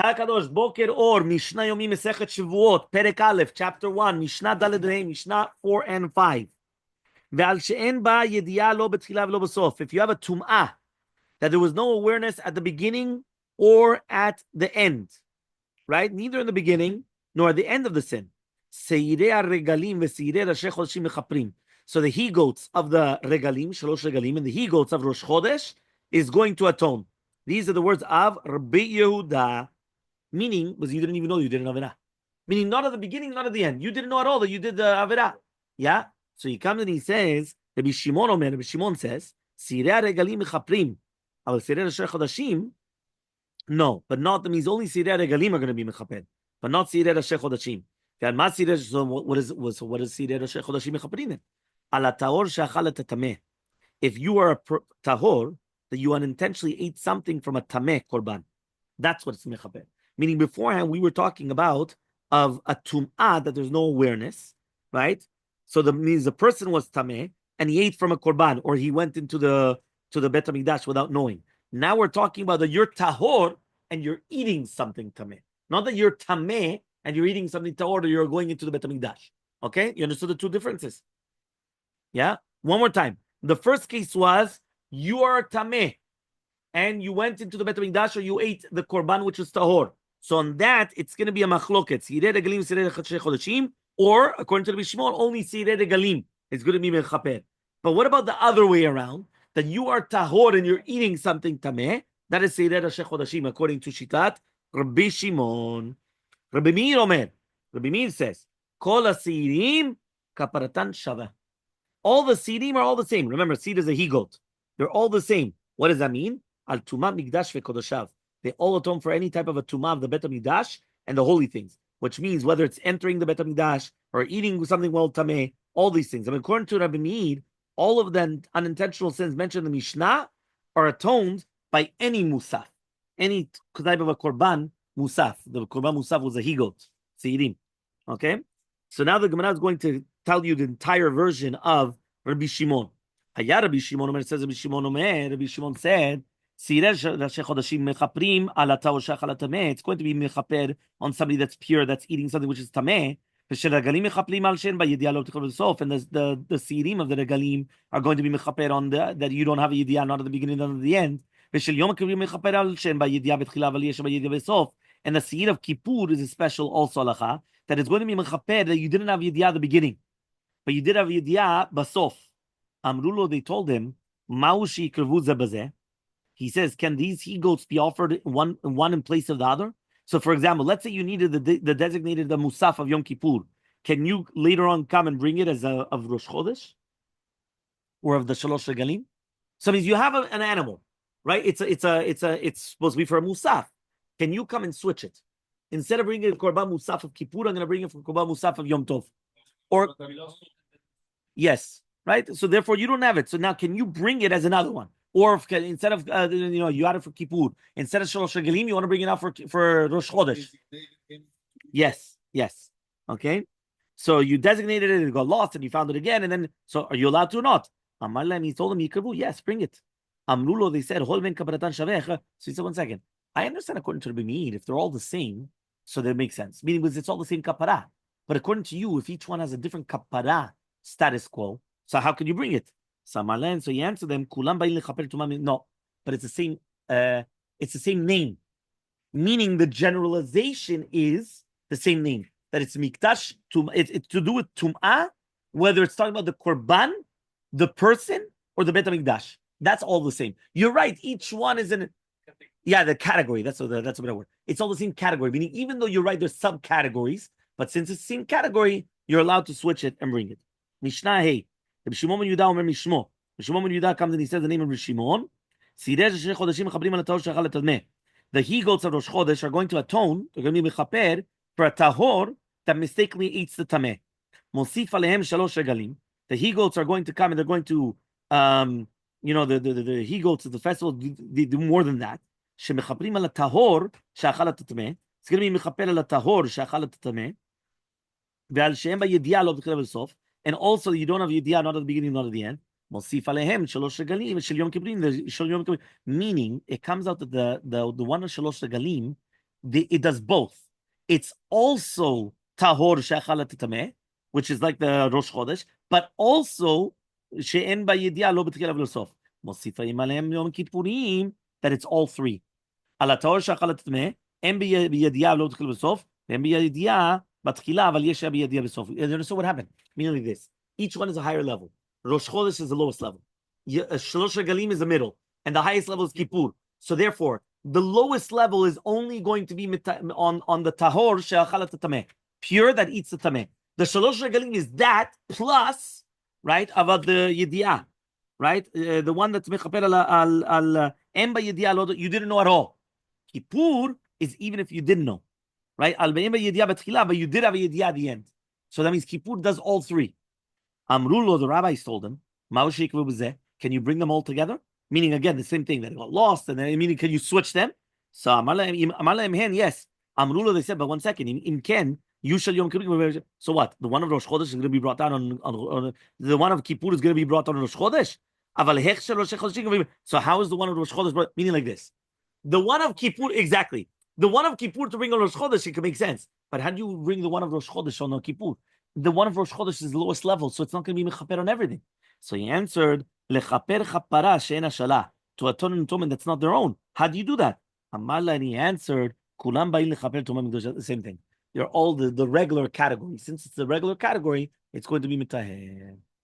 Kadosh Boker Or Mishna Yomi Masechet Shevuot Perek Aleph Chapter 1 Mishnah Daled Rei Mishnah 4 and 5 Ve'al she'en ba yediah lo betchila v'lo b'sof. If you have a tum'ah that there was no awareness at the beginning or at the end, right? Neither in the beginning nor at the end of the sin. Seirei regalim ve'seirei Rosh Chodeshim mechaprim. So the he-goats of the regalim, shalosh regalim, and the he-goats of Rosh Chodesh is going to atone. These are the words of Rabbi Yehuda. Meaning was you didn't even know you did an Avirah. Meaning not at the beginning, not at the end. You didn't know at all that you did the Avirah. Yeah? So he comes and he says, Rabbi Shimon says, Sirei regalim mechaprim. Aval sirei Rosh Chodeshim, no, but not, that means only Sirei regalim are going to be mechaper, but not Sirei Rosh Chodeshim. So what is Sirei Rosh Chodeshim mechaprin? Ala tahor she'achal et tameh. If you are a tahor, that you unintentionally ate something from a tameh korban, that's what it's mechaper. Meaning beforehand we were talking about of a tum'ah that there's no awareness, right? So that means the person was tameh and he ate from a korban, or he went into the Bet HaMikdash without knowing. Now we're talking about that you're tahor and you're eating something tameh. Not that you're tameh and you're eating something tahor or you're going into the Bet HaMikdash. Okay? You understood the two differences? Yeah? One more time. The first case was you are tameh and you went into the Bet HaMikdash or you ate the korban which is tahor. So on that, it's going to be a machloket. Sirei regalim, sirei chodeshim, or according to Rabbi Shimon, only sirei regalim is going to be mechaper. But what about the other way around? That you are tahor and you're eating something tameh? That is sirei chodeshim, according to Shitat Rabbi Shimon. Rabbi Meir Omer. Rabbi Meir says, Kol hasirim kaparatan shava. All the sirim are all the same. Remember, seed is a he-goat. They're all the same. What does that mean? Al tumah mikdash vekodoshav. They all atone for any type of a tumah of the Bet HaMikdash and the holy things, which means whether it's entering the Bet HaMikdash or eating something well tameh, all these things. I mean, according to Rabbi Meir, all of the unintentional sins mentioned in the Mishnah are atoned by any musaf, any type of a korban musaf. The korban musaf was a he-goat, seirim. Okay? So now the Gemara is going to tell you the entire version of Rabbi Shimon. Rabbi Shimon says, Rabbi Shimon said, it's going to be mechaper on somebody that's pure, that's eating something which is tameh. And the sirim of the regalim are going to be mechaper on that you don't have a yediyah, not at the beginning, not at the end. And the seed of Kippur is a special also halacha, that it's going to be mechaper that you didn't have yediyah at the beginning, but you did have yediyah basof. Amrulo, they told him, Maushi bazeh. He says, can these he-goats be offered one in place of the other? So, for example, let's say you needed the designated the musaf of Yom Kippur. Can you later on come and bring it as of Rosh Chodesh or of the Shalosh Regalim? So, it means you have an animal, right? It's supposed to be for a musaf. Can you come and switch it? Instead of bringing a korban musaf of Kippur, I'm going to bring it for korban musaf of Yom Tov. Or yes, right. So therefore, you don't have it. So now, can you bring it as another one? Or if, instead of you had it for Kippur, instead of Shalosh Regalim, you want to bring it out for Rosh Chodesh. Yes. Okay. So you designated it, it got lost, and you found it again, and then so are you allowed to or not? Amalem, he told him, yes, bring it. Amrulo, they said, so he said, 1 second. I understand according to Rabbi Meir, if they're all the same, so that makes sense. Meaning it's all the same kapara. But according to you, if each one has a different kapara status quo, so how can you bring it? So he answered them, no, but it's the same name. Meaning the generalization is the same name. That it's mikdash, it's to do with tum'ah, whether it's talking about the korban, the person, or the Bet HaMikdash. That's all the same. You're right, each one is in the category. That's a better word. It's all the same category, meaning even though you're right, there's subcategories, but since it's the same category, you're allowed to switch it and bring it. Mishnah, hey. Rabbi Shimon ben Yehuda Omer Mishmo. Rabbi Shimon ben Yehuda comes and he says the name of Rabbi Shimon. The he-goats of Rosh Chodesh are going to atone, they're going to be mechaper for a tahor that mistakenly eats the tameh. Mosif alehem shalosh regalim. The he-goats are going to come and they're going to, the he-goats of the festival, they do more than that. Shemechaprim ala tahor she'achal et tameh. It's going to be mechaper ala tahor she'achal et tameh. Ve'al she'em ba'yediyah lo b'tchila v'sof. And also, you don't have yediyah, not at the beginning, not at the end. Meaning, it comes out that the one of Shalosh Regalim it does both. It's also tahor she'achal tameh, which is like the Rosh Chodesh, but also she'en ba yediah lo b'tchila v'lo sof. Mosifa imalem yom kippurim, that it's all three. Ala tahor she'achal tameh, en b'yediah lo b'tchila v'lo sof, en b'yediah b'tchila אבל יש b'yediah v'sof. You understand what happened? Meaning like this. Each one is a higher level. Rosh Chodesh is the lowest level. Shalosh Regalim is the middle, and the highest level is Kippur. So therefore, the lowest level is only going to be on the tahor she'achalat tameh, pure that eats the tameh. The shalosh regalim is that plus, right, about the yediah, right, the one that's mechaper al emba yediah you didn't know at all. Kippur is even if you didn't know, right? Al emba yediah betchila, but you did have a yediah at the end. So that means Kippur does all three. Amrulo, the rabbis told him, can you bring them all together? Meaning again the same thing, that it got lost, and then meaning can you switch them? So Amalem hen, yes. Amrulo, they said, but 1 second, in Ken, you shall Yom Kippur. So what? The one of Rosh Chodesh is going to be brought down on the one of Kippur is going to be brought down on Rosh Chodesh. So how is the one of Rosh Chodesh brought? Meaning like this. The one of Kippur, exactly. The one of Kippur to bring on Rosh Chodesh, it can make sense. But how do you bring the one of Rosh Chodesh on Kippur? The one of Rosh Chodesh is the lowest level, so it's not going to be mechaper on everything. So he answered, lechaper chapara she'en hashala, to atone and atonement that's not their own. How do you do that? Amala, and he answered, kulam ba'in lechaper tumah, the same thing. They're all the regular category. Since it's the regular category, it's going to be mitaher.